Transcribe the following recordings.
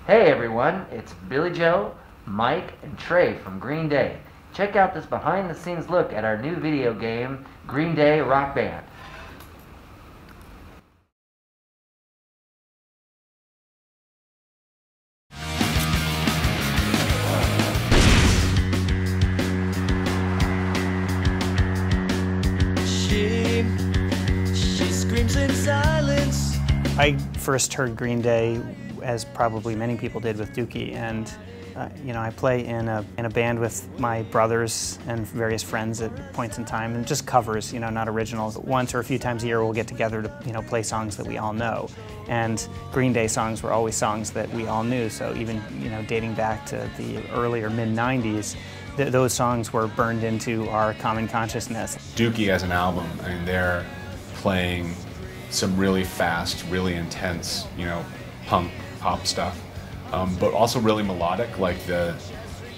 Hey everyone, it's Billy Joe, Mike, and Trey from Green Day. Check out this behind the scenes look at our new video game, Green Day Rock Band. She screams in silence. I first heard Green Day, as probably many people did, with Dookie, and I play in a band with my brothers and various friends at points in time, and just covers, not originals. Once or a few times a year we'll get together to play songs that we all know, and Green Day songs were always songs that we all knew. So even dating back to the earlier mid-90s, those songs were burned into our common consciousness. Dookie as an album, I mean, they're playing some really fast, really intense, punk pop stuff, but also really melodic. Like the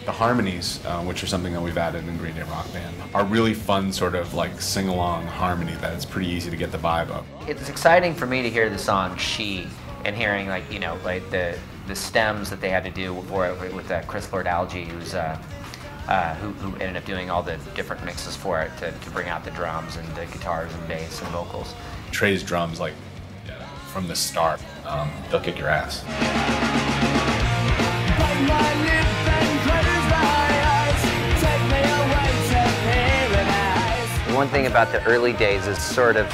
harmonies, which are something that we've added in Green Day Rock Band, are really fun, sort of like sing-along harmony that it's pretty easy to get the vibe of. It's exciting for me to hear the song "She" and hearing like the stems that they had to do for it with Chris Lord-Alge, who ended up doing all the different mixes for it to bring out the drums and the guitars and bass and vocals. Trey's drums, like from the start, they'll kick your ass. One thing about the early days is sort of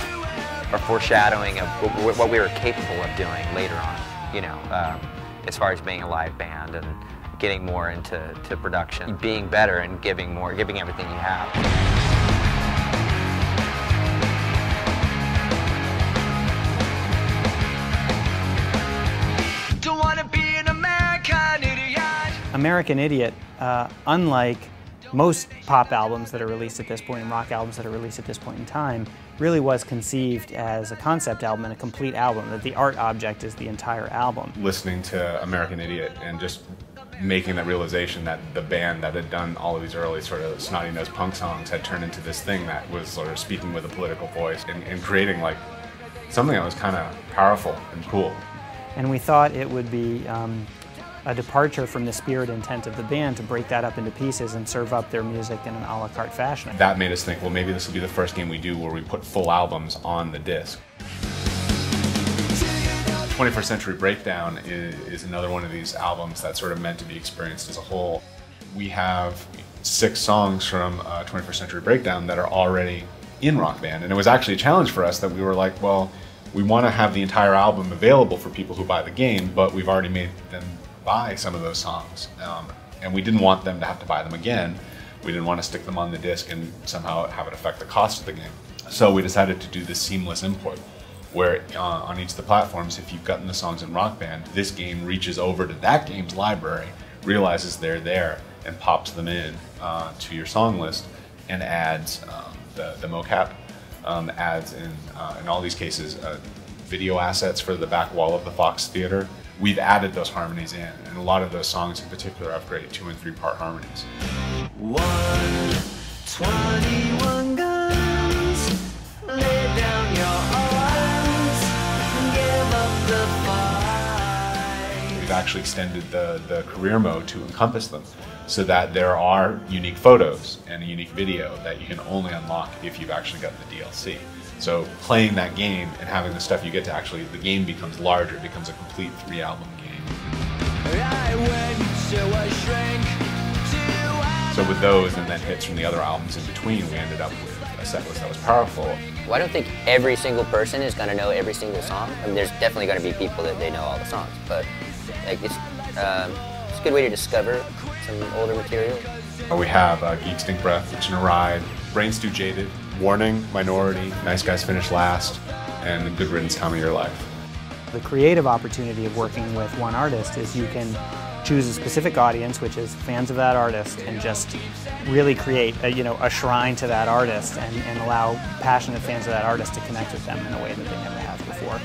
a foreshadowing of what we were capable of doing later on, as far as being a live band and getting more into production, being better and giving everything you have. American Idiot, unlike most pop albums that are released at this point and rock albums that are released at this point in time, really was conceived as a concept album and a complete album, that the art object is the entire album. Listening to American Idiot and just making that realization that the band that had done all of these early sort of snotty-nosed punk songs had turned into this thing that was sort of speaking with a political voice and creating like something that was kind of powerful and cool. And we thought it would be a departure from the spirit and intent of the band to break that up into pieces and serve up their music in an a la carte fashion. That made us think, well, maybe this will be the first game we do where we put full albums on the disc. 21st Century Breakdown is another one of these albums that's sort of meant to be experienced as a whole. We have 6 songs from 21st Century Breakdown that are already in Rock Band, and it was actually a challenge for us that we were like, well, we want to have the entire album available for people who buy the game, but we've already made them buy some of those songs, and we didn't want them to have to buy them again. We didn't want to stick them on the disc and somehow have it affect the cost of the game. So we decided to do this seamless import, where on each of the platforms, if you've gotten the songs in Rock Band, this game reaches over to that game's library, realizes they're there, and pops them in to your song list, and adds the mocap, adds in all these cases video assets for the back wall of the Fox Theater. We've added those harmonies in, and a lot of those songs in particular have great 2- and 3-part harmonies. 121 guns, lay down your arms, and give up the fight. We've actually extended the career mode to encompass them, so that there are unique photos and a unique video that you can only unlock if you've actually got the DLC. So playing that game and having the stuff you get to actually, the game becomes larger, it becomes a complete 3-album game. So with those and then hits from the other albums in between, we ended up with a set list that was powerful. Well, I don't think every single person is going to know every single song. I mean, there's definitely going to be people that they know all the songs, but like it's a good way to discover some older material. We have Geek Stink Breath, Hitchin' a Ride, Brain Stew Jaded, Warning, Minority, Nice Guys Finish Last, and Good Riddance Time of Your Life. The creative opportunity of working with one artist is you can choose a specific audience, which is fans of that artist, and just really create a shrine to that artist and allow passionate fans of that artist to connect with them in a way that they never have before.